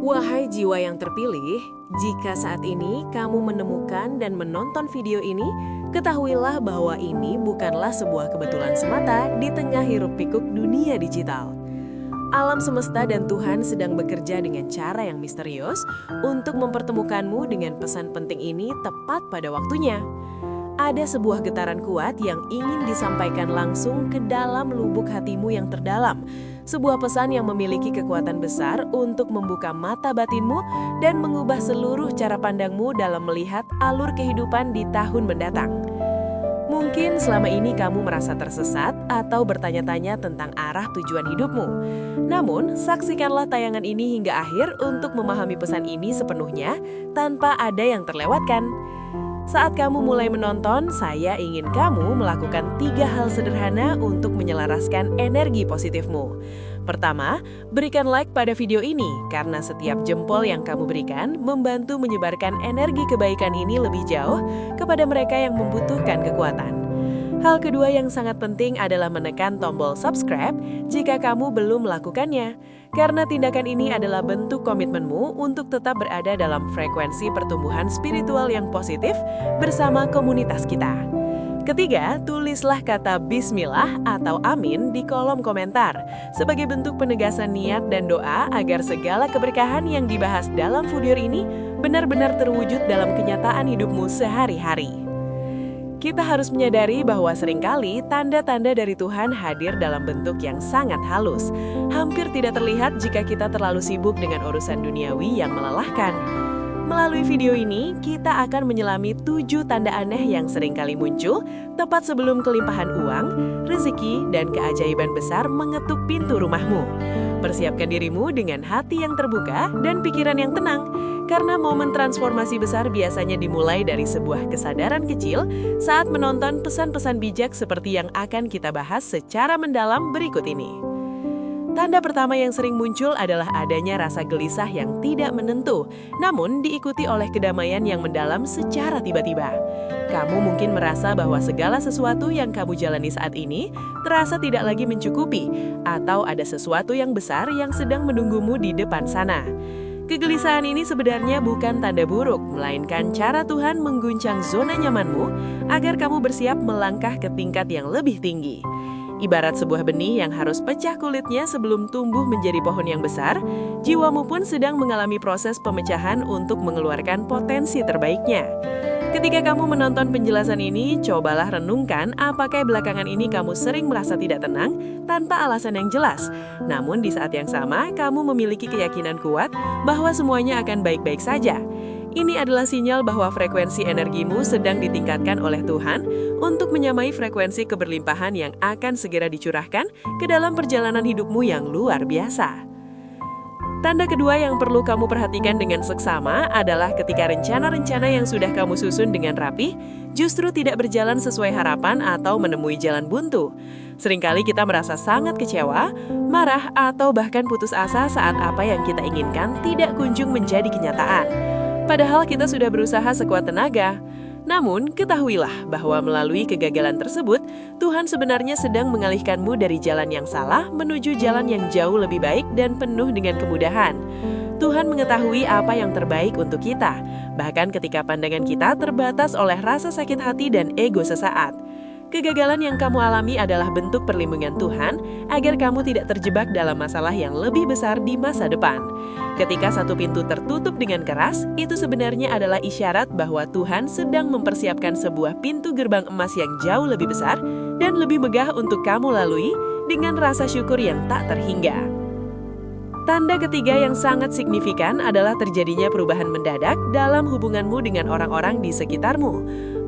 Wahai jiwa yang terpilih, jika saat ini kamu menemukan dan menonton video ini, ketahuilah bahwa ini bukanlah sebuah kebetulan semata di tengah hiruk-pikuk dunia digital. Alam semesta dan Tuhan sedang bekerja dengan cara yang misterius untuk mempertemukanmu dengan pesan penting ini tepat pada waktunya. Ada sebuah getaran kuat yang ingin disampaikan langsung ke dalam lubuk hatimu yang terdalam. Sebuah pesan yang memiliki kekuatan besar untuk membuka mata batinmu dan mengubah seluruh cara pandangmu dalam melihat alur kehidupan di tahun mendatang. Mungkin selama ini kamu merasa tersesat atau bertanya-tanya tentang arah tujuan hidupmu. Namun, saksikanlah tayangan ini hingga akhir untuk memahami pesan ini sepenuhnya tanpa ada yang terlewatkan. Saat kamu mulai menonton, saya ingin kamu melakukan 3 hal sederhana untuk menyelaraskan energi positifmu. Pertama, berikan like pada video ini karena setiap jempol yang kamu berikan membantu menyebarkan energi kebaikan ini lebih jauh kepada mereka yang membutuhkan kekuatan. Hal kedua yang sangat penting adalah menekan tombol subscribe jika kamu belum melakukannya. Karena tindakan ini adalah bentuk komitmenmu untuk tetap berada dalam frekuensi pertumbuhan spiritual yang positif bersama komunitas kita. Ketiga, tulislah kata Bismillah atau Amin di kolom komentar sebagai bentuk penegasan niat dan doa agar segala keberkahan yang dibahas dalam video ini benar-benar terwujud dalam kenyataan hidupmu sehari-hari. Kita harus menyadari bahwa seringkali tanda-tanda dari Tuhan hadir dalam bentuk yang sangat halus. Hampir tidak terlihat jika kita terlalu sibuk dengan urusan duniawi yang melelahkan. Melalui video ini, kita akan menyelami 7 tanda aneh yang seringkali muncul tepat sebelum kelimpahan uang, rezeki, dan keajaiban besar mengetuk pintu rumahmu. Persiapkan dirimu dengan hati yang terbuka dan pikiran yang tenang, karena momen transformasi besar biasanya dimulai dari sebuah kesadaran kecil saat menonton pesan-pesan bijak seperti yang akan kita bahas secara mendalam berikut ini. Tanda pertama yang sering muncul adalah adanya rasa gelisah yang tidak menentu, namun diikuti oleh kedamaian yang mendalam secara tiba-tiba. Kamu mungkin merasa bahwa segala sesuatu yang kamu jalani saat ini terasa tidak lagi mencukupi, atau ada sesuatu yang besar yang sedang menunggumu di depan sana. Kegelisahan ini sebenarnya bukan tanda buruk, melainkan cara Tuhan mengguncang zona nyamanmu agar kamu bersiap melangkah ke tingkat yang lebih tinggi. Ibarat sebuah benih yang harus pecah kulitnya sebelum tumbuh menjadi pohon yang besar, jiwamu pun sedang mengalami proses pemecahan untuk mengeluarkan potensi terbaiknya. Ketika kamu menonton penjelasan ini, cobalah renungkan apakah belakangan ini kamu sering merasa tidak tenang tanpa alasan yang jelas. Namun di saat yang sama, kamu memiliki keyakinan kuat bahwa semuanya akan baik-baik saja. Ini adalah sinyal bahwa frekuensi energimu sedang ditingkatkan oleh Tuhan untuk menyamai frekuensi keberlimpahan yang akan segera dicurahkan ke dalam perjalanan hidupmu yang luar biasa. Tanda kedua yang perlu kamu perhatikan dengan seksama adalah ketika rencana-rencana yang sudah kamu susun dengan rapi justru tidak berjalan sesuai harapan atau menemui jalan buntu. Seringkali kita merasa sangat kecewa, marah, atau bahkan putus asa saat apa yang kita inginkan tidak kunjung menjadi kenyataan. Padahal kita sudah berusaha sekuat tenaga. Namun, ketahuilah bahwa melalui kegagalan tersebut, Tuhan sebenarnya sedang mengalihkanmu dari jalan yang salah menuju jalan yang jauh lebih baik dan penuh dengan kemudahan. Tuhan mengetahui apa yang terbaik untuk kita, bahkan ketika pandangan kita terbatas oleh rasa sakit hati dan ego sesaat. Kegagalan yang kamu alami adalah bentuk perlindungan Tuhan agar kamu tidak terjebak dalam masalah yang lebih besar di masa depan. Ketika satu pintu tertutup dengan keras, itu sebenarnya adalah isyarat bahwa Tuhan sedang mempersiapkan sebuah pintu gerbang emas yang jauh lebih besar dan lebih megah untuk kamu lalui dengan rasa syukur yang tak terhingga. Tanda ketiga yang sangat signifikan adalah terjadinya perubahan mendadak dalam hubunganmu dengan orang-orang di sekitarmu.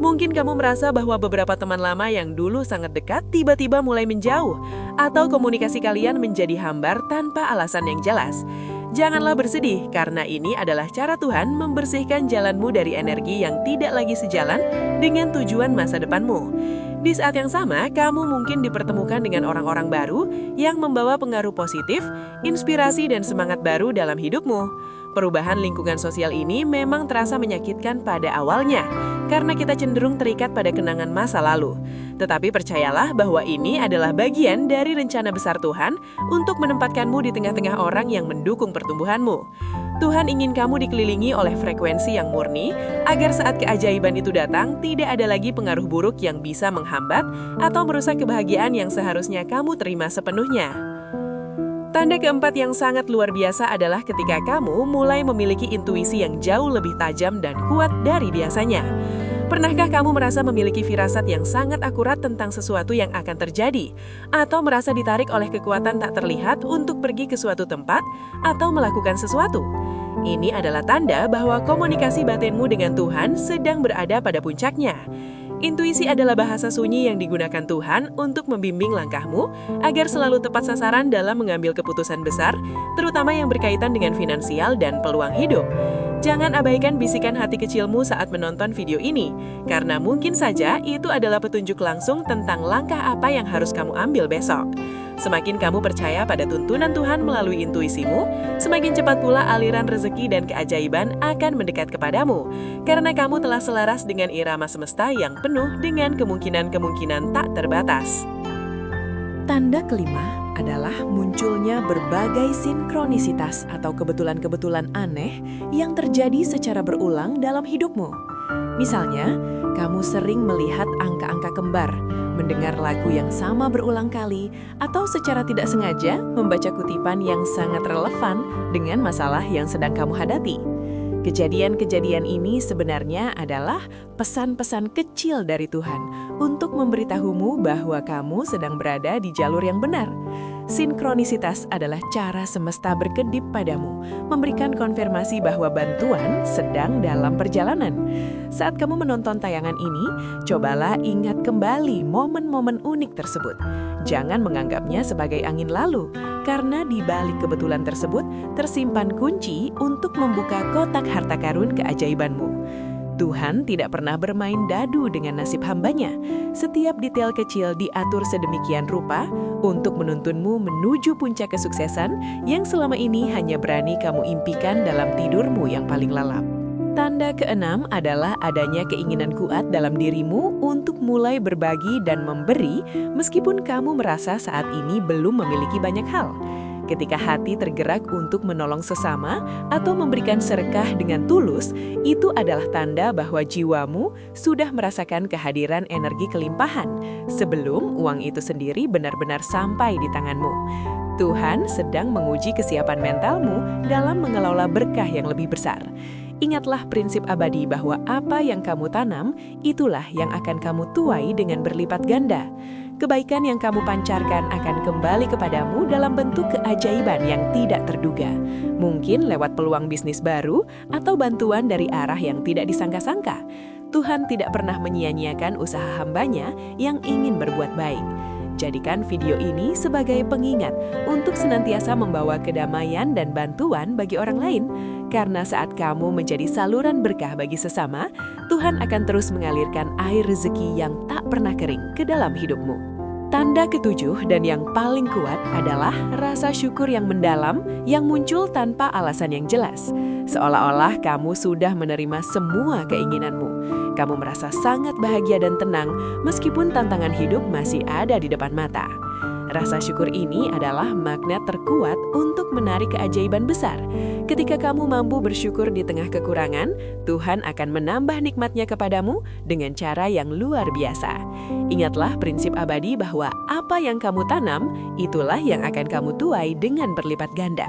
Mungkin kamu merasa bahwa beberapa teman lama yang dulu sangat dekat tiba-tiba mulai menjauh, atau komunikasi kalian menjadi hambar tanpa alasan yang jelas. Janganlah bersedih, karena ini adalah cara Tuhan membersihkan jalanmu dari energi yang tidak lagi sejalan dengan tujuan masa depanmu. Di saat yang sama, kamu mungkin dipertemukan dengan orang-orang baru yang membawa pengaruh positif, inspirasi, dan semangat baru dalam hidupmu. Perubahan lingkungan sosial ini memang terasa menyakitkan pada awalnya, karena kita cenderung terikat pada kenangan masa lalu. Tetapi percayalah bahwa ini adalah bagian dari rencana besar Tuhan untuk menempatkanmu di tengah-tengah orang yang mendukung pertumbuhanmu. Tuhan ingin kamu dikelilingi oleh frekuensi yang murni, agar saat keajaiban itu datang, tidak ada lagi pengaruh buruk yang bisa menghambat atau merusak kebahagiaan yang seharusnya kamu terima sepenuhnya. Tanda keempat yang sangat luar biasa adalah ketika kamu mulai memiliki intuisi yang jauh lebih tajam dan kuat dari biasanya. Pernahkah kamu merasa memiliki firasat yang sangat akurat tentang sesuatu yang akan terjadi? Atau merasa ditarik oleh kekuatan tak terlihat untuk pergi ke suatu tempat atau melakukan sesuatu? Ini adalah tanda bahwa komunikasi batinmu dengan Tuhan sedang berada pada puncaknya. Intuisi adalah bahasa sunyi yang digunakan Tuhan untuk membimbing langkahmu agar selalu tepat sasaran dalam mengambil keputusan besar, terutama yang berkaitan dengan finansial dan peluang hidup. Jangan abaikan bisikan hati kecilmu saat menonton video ini, karena mungkin saja itu adalah petunjuk langsung tentang langkah apa yang harus kamu ambil besok. Semakin kamu percaya pada tuntunan Tuhan melalui intuisimu, semakin cepat pula aliran rezeki dan keajaiban akan mendekat kepadamu, karena kamu telah selaras dengan irama semesta yang penuh dengan kemungkinan-kemungkinan tak terbatas. Tanda kelima adalah munculnya berbagai sinkronisitas atau kebetulan-kebetulan aneh yang terjadi secara berulang dalam hidupmu. Misalnya, kamu sering melihat angka-angka kembar, mendengar lagu yang sama berulang kali, atau secara tidak sengaja membaca kutipan yang sangat relevan dengan masalah yang sedang kamu hadapi. Kejadian-kejadian ini sebenarnya adalah pesan-pesan kecil dari Tuhan untuk memberitahumu bahwa kamu sedang berada di jalur yang benar. Sinkronisitas adalah cara semesta berkedip padamu, memberikan konfirmasi bahwa bantuan sedang dalam perjalanan. Saat kamu menonton tayangan ini, cobalah ingat kembali momen-momen unik tersebut. Jangan menganggapnya sebagai angin lalu, karena di balik kebetulan tersebut tersimpan kunci untuk membuka kotak harta karun keajaibanmu. Tuhan tidak pernah bermain dadu dengan nasib hambanya. Setiap detail kecil diatur sedemikian rupa untuk menuntunmu menuju puncak kesuksesan yang selama ini hanya berani kamu impikan dalam tidurmu yang paling lalap. Tanda keenam adalah adanya keinginan kuat dalam dirimu untuk mulai berbagi dan memberi meskipun kamu merasa saat ini belum memiliki banyak hal. Ketika hati tergerak untuk menolong sesama atau memberikan sedekah dengan tulus, itu adalah tanda bahwa jiwamu sudah merasakan kehadiran energi kelimpahan sebelum uang itu sendiri benar-benar sampai di tanganmu. Tuhan sedang menguji kesiapan mentalmu dalam mengelola berkah yang lebih besar. Ingatlah prinsip abadi bahwa apa yang kamu tanam, itulah yang akan kamu tuai dengan berlipat ganda. Kebaikan yang kamu pancarkan akan kembali kepadamu dalam bentuk keajaiban yang tidak terduga. Mungkin lewat peluang bisnis baru atau bantuan dari arah yang tidak disangka-sangka. Tuhan tidak pernah menyia-nyiakan usaha hambanya yang ingin berbuat baik. Jadikan video ini sebagai pengingat untuk senantiasa membawa kedamaian dan bantuan bagi orang lain. Karena saat kamu menjadi saluran berkah bagi sesama, Tuhan akan terus mengalirkan air rezeki yang tak pernah kering ke dalam hidupmu. Tanda ketujuh dan yang paling kuat adalah rasa syukur yang mendalam yang muncul tanpa alasan yang jelas. Seolah-olah kamu sudah menerima semua keinginanmu. Kamu merasa sangat bahagia dan tenang meskipun tantangan hidup masih ada di depan mata. Rasa syukur ini adalah magnet terkuat untuk menarik keajaiban besar. Ketika kamu mampu bersyukur di tengah kekurangan, Tuhan akan menambah nikmatnya kepadamu dengan cara yang luar biasa. Ingatlah prinsip abadi bahwa apa yang kamu tanam, itulah yang akan kamu tuai dengan berlipat ganda.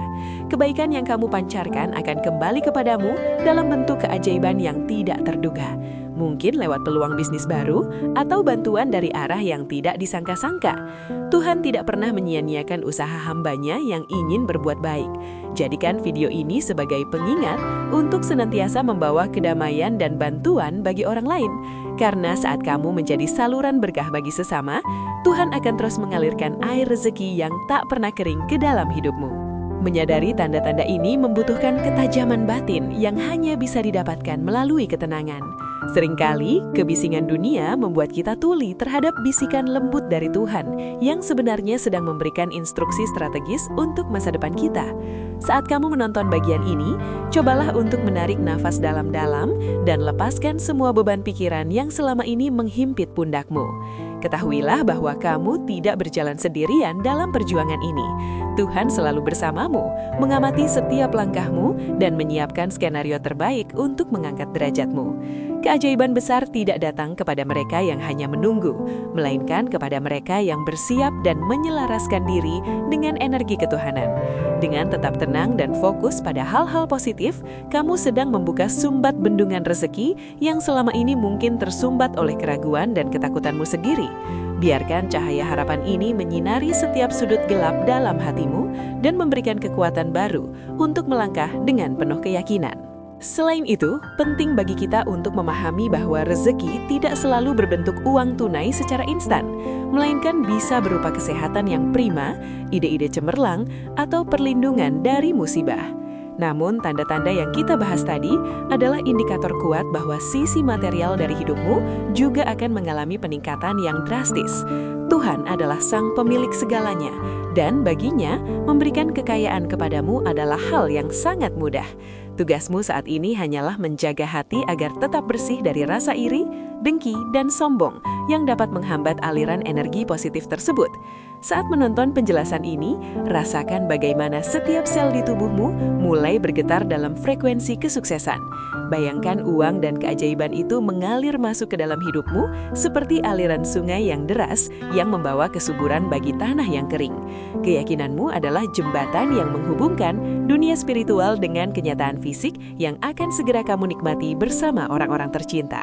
Kebaikan yang kamu pancarkan akan kembali kepadamu dalam bentuk keajaiban yang tidak terduga. Mungkin lewat peluang bisnis baru atau bantuan dari arah yang tidak disangka-sangka. Tuhan tidak pernah menyia-nyiakan usaha hambanya yang ingin berbuat baik. Jadikan video ini sebagai pengingat untuk senantiasa membawa kedamaian dan bantuan bagi orang lain. Karena saat kamu menjadi saluran berkah bagi sesama, Tuhan akan terus mengalirkan air rezeki yang tak pernah kering ke dalam hidupmu. Menyadari tanda-tanda ini membutuhkan ketajaman batin yang hanya bisa didapatkan melalui ketenangan. Seringkali, kebisingan dunia membuat kita tuli terhadap bisikan lembut dari Tuhan yang sebenarnya sedang memberikan instruksi strategis untuk masa depan kita. Saat kamu menonton bagian ini, cobalah untuk menarik nafas dalam-dalam dan lepaskan semua beban pikiran yang selama ini menghimpit pundakmu. Ketahuilah bahwa kamu tidak berjalan sendirian dalam perjuangan ini. Tuhan selalu bersamamu, mengamati setiap langkahmu, dan menyiapkan skenario terbaik untuk mengangkat derajatmu. Keajaiban besar tidak datang kepada mereka yang hanya menunggu, melainkan kepada mereka yang bersiap dan menyelaraskan diri dengan energi ketuhanan. Dengan tetap tenang dan fokus pada hal-hal positif, kamu sedang membuka sumbat bendungan rezeki yang selama ini mungkin tersumbat oleh keraguan dan ketakutanmu sendiri. Biarkan cahaya harapan ini menyinari setiap sudut gelap dalam hatimu dan memberikan kekuatan baru untuk melangkah dengan penuh keyakinan. Selain itu, penting bagi kita untuk memahami bahwa rezeki tidak selalu berbentuk uang tunai secara instan, melainkan bisa berupa kesehatan yang prima, ide-ide cemerlang, atau perlindungan dari musibah. Namun, tanda-tanda yang kita bahas tadi adalah indikator kuat bahwa sisi material dari hidupmu juga akan mengalami peningkatan yang drastis. Tuhan adalah sang pemilik segalanya, dan baginya memberikan kekayaan kepadamu adalah hal yang sangat mudah. Tugasmu saat ini hanyalah menjaga hati agar tetap bersih dari rasa iri, dengki, dan sombong yang dapat menghambat aliran energi positif tersebut. Saat menonton penjelasan ini, rasakan bagaimana setiap sel di tubuhmu mulai bergetar dalam frekuensi kesuksesan. Bayangkan uang dan keajaiban itu mengalir masuk ke dalam hidupmu seperti aliran sungai yang deras yang membawa kesuburan bagi tanah yang kering. Keyakinanmu adalah jembatan yang menghubungkan dunia spiritual dengan kenyataan fisik yang akan segera kamu nikmati bersama orang-orang tercinta.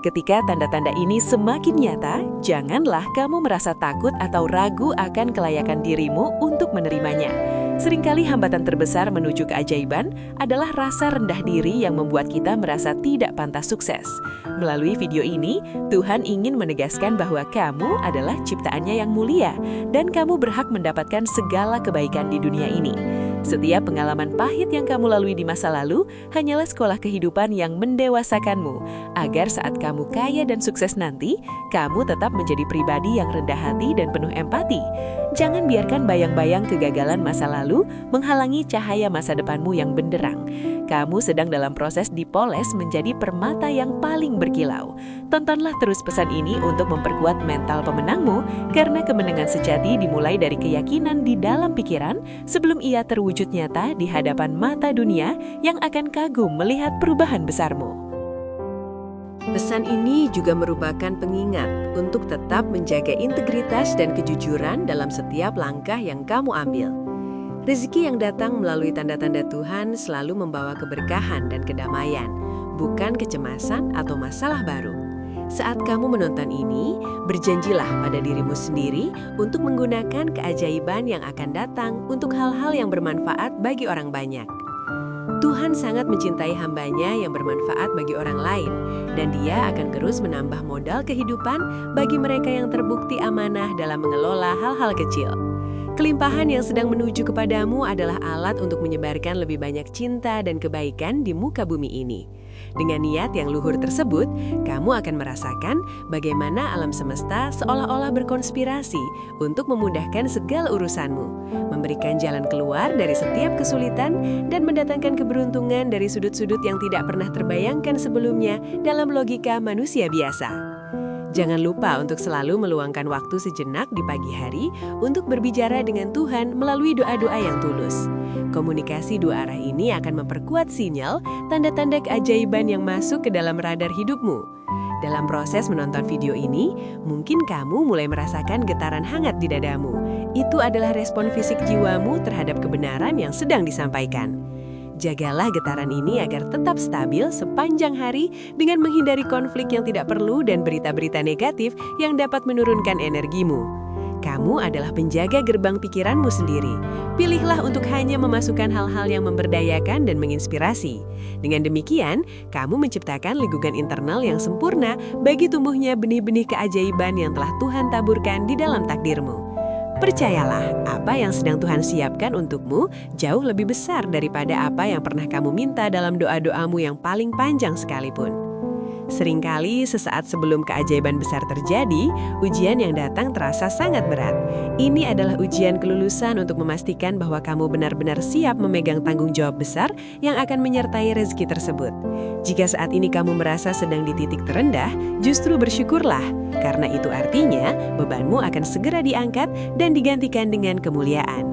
Ketika tanda-tanda ini semakin nyata, janganlah kamu merasa takut atau ragu akan kelayakan dirimu untuk menerimanya. Seringkali hambatan terbesar menuju keajaiban adalah rasa rendah diri yang membuat kita merasa tidak pantas sukses. Melalui video ini, Tuhan ingin menegaskan bahwa kamu adalah ciptaannya yang mulia dan kamu berhak mendapatkan segala kebaikan di dunia ini. Setiap pengalaman pahit yang kamu lalui di masa lalu hanyalah sekolah kehidupan yang mendewasakanmu, agar saat kamu kaya dan sukses nanti, kamu tetap menjadi pribadi yang rendah hati dan penuh empati. Jangan biarkan bayang-bayang kegagalan masa lalu menghalangi cahaya masa depanmu yang benderang. Kamu sedang dalam proses dipoles menjadi permata yang paling berkilau. Tontonlah terus pesan ini untuk memperkuat mental pemenangmu, karena kemenangan sejati dimulai dari keyakinan di dalam pikiran sebelum ia terwujud nyata di hadapan mata dunia yang akan kagum melihat perubahan besarmu. Pesan ini juga merupakan pengingat untuk tetap menjaga integritas dan kejujuran dalam setiap langkah yang kamu ambil. Rezeki yang datang melalui tanda-tanda Tuhan selalu membawa keberkahan dan kedamaian, bukan kecemasan atau masalah baru. Saat kamu menonton ini, berjanjilah pada dirimu sendiri untuk menggunakan keajaiban yang akan datang untuk hal-hal yang bermanfaat bagi orang banyak. Tuhan sangat mencintai hambanya yang bermanfaat bagi orang lain, dan Dia akan terus menambah modal kehidupan bagi mereka yang terbukti amanah dalam mengelola hal-hal kecil. Kelimpahan yang sedang menuju kepadamu adalah alat untuk menyebarkan lebih banyak cinta dan kebaikan di muka bumi ini. Dengan niat yang luhur tersebut, kamu akan merasakan bagaimana alam semesta seolah-olah berkonspirasi untuk memudahkan segala urusanmu, memberikan jalan keluar dari setiap kesulitan, dan mendatangkan keberuntungan dari sudut-sudut yang tidak pernah terbayangkan sebelumnya dalam logika manusia biasa. Jangan lupa untuk selalu meluangkan waktu sejenak di pagi hari untuk berbicara dengan Tuhan melalui doa-doa yang tulus. Komunikasi dua arah ini akan memperkuat sinyal tanda-tanda keajaiban yang masuk ke dalam radar hidupmu. Dalam proses menonton video ini, mungkin kamu mulai merasakan getaran hangat di dadamu. Itu adalah respon fisik jiwamu terhadap kebenaran yang sedang disampaikan. Jagalah getaran ini agar tetap stabil sepanjang hari dengan menghindari konflik yang tidak perlu dan berita-berita negatif yang dapat menurunkan energimu. Kamu adalah penjaga gerbang pikiranmu sendiri. Pilihlah untuk hanya memasukkan hal-hal yang memberdayakan dan menginspirasi. Dengan demikian, kamu menciptakan lingkungan internal yang sempurna bagi tumbuhnya benih-benih keajaiban yang telah Tuhan taburkan di dalam takdirmu. Percayalah, apa yang sedang Tuhan siapkan untukmu jauh lebih besar daripada apa yang pernah kamu minta dalam doa-doamu yang paling panjang sekalipun. Seringkali sesaat sebelum keajaiban besar terjadi, ujian yang datang terasa sangat berat. Ini adalah ujian kelulusan untuk memastikan bahwa kamu benar-benar siap memegang tanggung jawab besar yang akan menyertai rezeki tersebut. Jika saat ini kamu merasa sedang di titik terendah, justru bersyukurlah, karena itu artinya bebanmu akan segera diangkat dan digantikan dengan kemuliaan.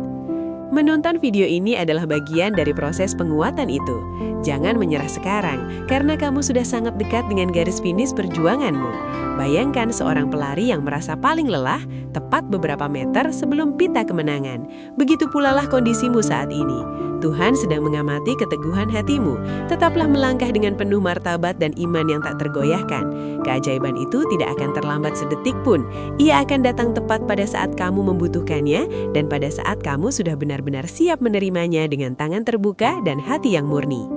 Menonton video ini adalah bagian dari proses penguatan itu. Jangan menyerah sekarang, karena kamu sudah sangat dekat dengan garis finish perjuanganmu. Bayangkan seorang pelari yang merasa paling lelah, tepat beberapa meter sebelum pita kemenangan. Begitu pula lah kondisimu saat ini. Tuhan sedang mengamati keteguhan hatimu. Tetaplah melangkah dengan penuh martabat dan iman yang tak tergoyahkan. Keajaiban itu tidak akan terlambat sedetik pun. Ia akan datang tepat pada saat kamu membutuhkannya dan pada saat kamu sudah benar-benar siap menerimanya dengan tangan terbuka dan hati yang murni.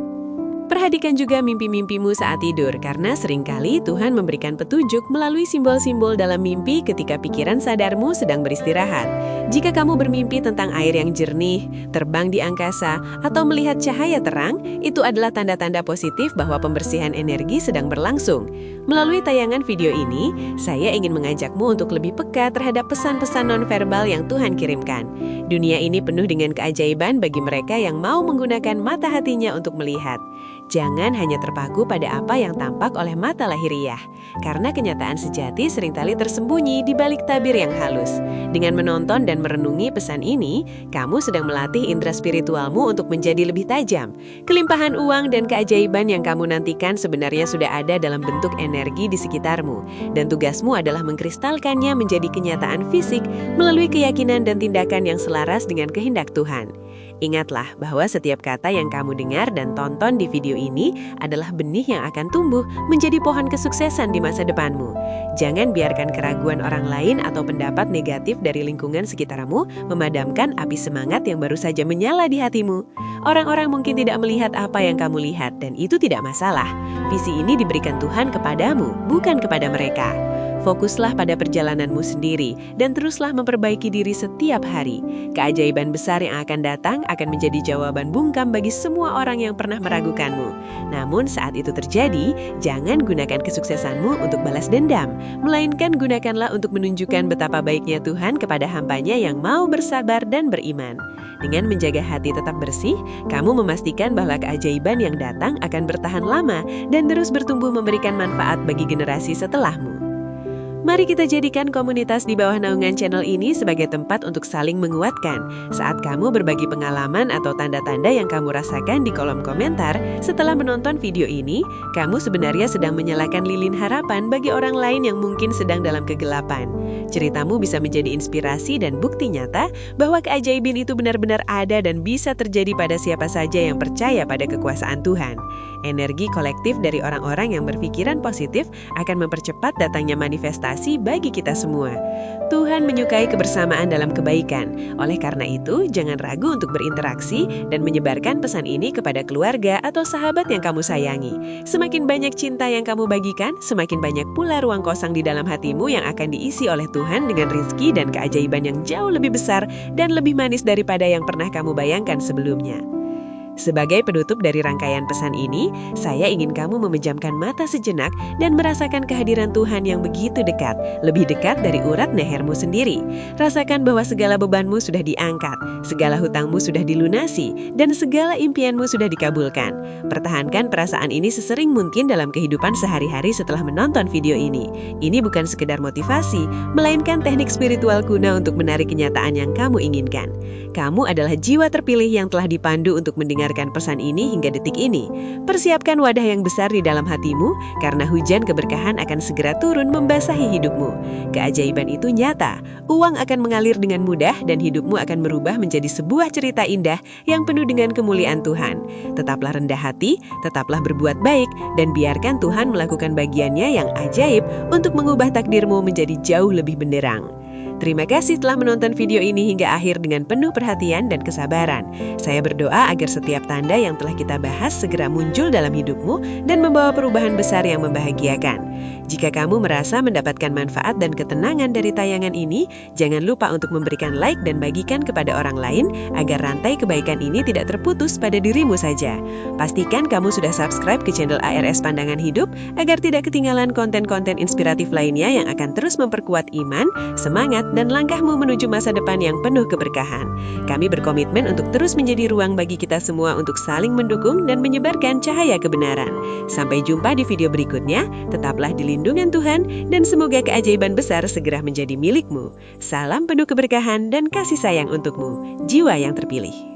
Perhatikan juga mimpi-mimpimu saat tidur, karena seringkali Tuhan memberikan petunjuk melalui simbol-simbol dalam mimpi ketika pikiran sadarmu sedang beristirahat. Jika kamu bermimpi tentang air yang jernih, terbang di angkasa, atau melihat cahaya terang, itu adalah tanda-tanda positif bahwa pembersihan energi sedang berlangsung. Melalui tayangan video ini, saya ingin mengajakmu untuk lebih peka terhadap pesan-pesan nonverbal yang Tuhan kirimkan. Dunia ini penuh dengan keajaiban bagi mereka yang mau menggunakan mata hatinya untuk melihat. Jangan hanya terpaku pada apa yang tampak oleh mata lahiriah, karena kenyataan sejati seringkali tersembunyi di balik tabir yang halus. Dengan menonton dan merenungi pesan ini, kamu sedang melatih indera spiritualmu untuk menjadi lebih tajam. Kelimpahan uang dan keajaiban yang kamu nantikan sebenarnya sudah ada dalam bentuk energi di sekitarmu, dan tugasmu adalah mengkristalkannya menjadi kenyataan fisik melalui keyakinan dan tindakan yang selaras dengan kehendak Tuhan. Ingatlah bahwa setiap kata yang kamu dengar dan tonton di video ini adalah benih yang akan tumbuh menjadi pohon kesuksesan di masa depanmu. Jangan biarkan keraguan orang lain atau pendapat negatif dari lingkungan sekitarmu memadamkan api semangat yang baru saja menyala di hatimu. Orang-orang mungkin tidak melihat apa yang kamu lihat, dan itu tidak masalah. Visi ini diberikan Tuhan kepadamu, bukan kepada mereka. Fokuslah pada perjalananmu sendiri dan teruslah memperbaiki diri setiap hari. Keajaiban besar yang akan datang akan menjadi jawaban bungkam bagi semua orang yang pernah meragukanmu. Namun saat itu terjadi, jangan gunakan kesuksesanmu untuk balas dendam, melainkan gunakanlah untuk menunjukkan betapa baiknya Tuhan kepada hambanya yang mau bersabar dan beriman. Dengan menjaga hati tetap bersih, kamu memastikan bahwa keajaiban yang datang akan bertahan lama dan terus bertumbuh memberikan manfaat bagi generasi setelahmu. Mari kita jadikan komunitas di bawah naungan channel ini sebagai tempat untuk saling menguatkan. Saat kamu berbagi pengalaman atau tanda-tanda yang kamu rasakan di kolom komentar setelah menonton video ini, kamu sebenarnya sedang menyalakan lilin harapan bagi orang lain yang mungkin sedang dalam kegelapan. Ceritamu bisa menjadi inspirasi dan bukti nyata bahwa keajaiban itu benar-benar ada dan bisa terjadi pada siapa saja yang percaya pada kekuasaan Tuhan. Energi kolektif dari orang-orang yang berpikiran positif akan mempercepat datangnya manifestasi bagi kita semua. Tuhan menyukai kebersamaan dalam kebaikan. Oleh karena itu, jangan ragu untuk berinteraksi dan menyebarkan pesan ini kepada keluarga atau sahabat yang kamu sayangi. Semakin banyak cinta yang kamu bagikan, semakin banyak pula ruang kosong di dalam hatimu yang akan diisi oleh Tuhan dengan rezeki dan keajaiban yang jauh lebih besar dan lebih manis daripada yang pernah kamu bayangkan sebelumnya. Sebagai penutup dari rangkaian pesan ini, saya ingin kamu memejamkan mata sejenak dan merasakan kehadiran Tuhan yang begitu dekat, lebih dekat dari urat lehermu sendiri. Rasakan bahwa segala bebanmu sudah diangkat, segala hutangmu sudah dilunasi, dan segala impianmu sudah dikabulkan. Pertahankan perasaan ini sesering mungkin dalam kehidupan sehari-hari setelah menonton video ini. Ini bukan sekedar motivasi, melainkan teknik spiritual kuno untuk menarik kenyataan yang kamu inginkan. Kamu adalah jiwa terpilih yang telah dipandu untuk mendengarkan pesan ini hingga detik ini. Persiapkan wadah yang besar di dalam hatimu, karena hujan keberkahan akan segera turun membasahi hidupmu. Keajaiban itu nyata, uang akan mengalir dengan mudah dan hidupmu akan berubah menjadi sebuah cerita indah yang penuh dengan kemuliaan Tuhan. Tetaplah rendah hati, tetaplah berbuat baik, dan biarkan Tuhan melakukan bagiannya yang ajaib untuk mengubah takdirmu menjadi jauh lebih benderang. Terima kasih telah menonton video ini hingga akhir dengan penuh perhatian dan kesabaran. Saya berdoa agar setiap tanda yang telah kita bahas segera muncul dalam hidupmu dan membawa perubahan besar yang membahagiakan. Jika kamu merasa mendapatkan manfaat dan ketenangan dari tayangan ini, jangan lupa untuk memberikan like dan bagikan kepada orang lain agar rantai kebaikan ini tidak terputus pada dirimu saja. Pastikan kamu sudah subscribe ke channel ARS Pandangan Hidup agar tidak ketinggalan konten-konten inspiratif lainnya yang akan terus memperkuat iman, semangat, dan langkahmu menuju masa depan yang penuh keberkahan. Kami berkomitmen untuk terus menjadi ruang bagi kita semua untuk saling mendukung dan menyebarkan cahaya kebenaran. Sampai jumpa di video berikutnya, tetaplah di lindungan Tuhan dan semoga keajaiban besar segera menjadi milikmu. Salam penuh keberkahan dan kasih sayang untukmu, jiwa yang terpilih.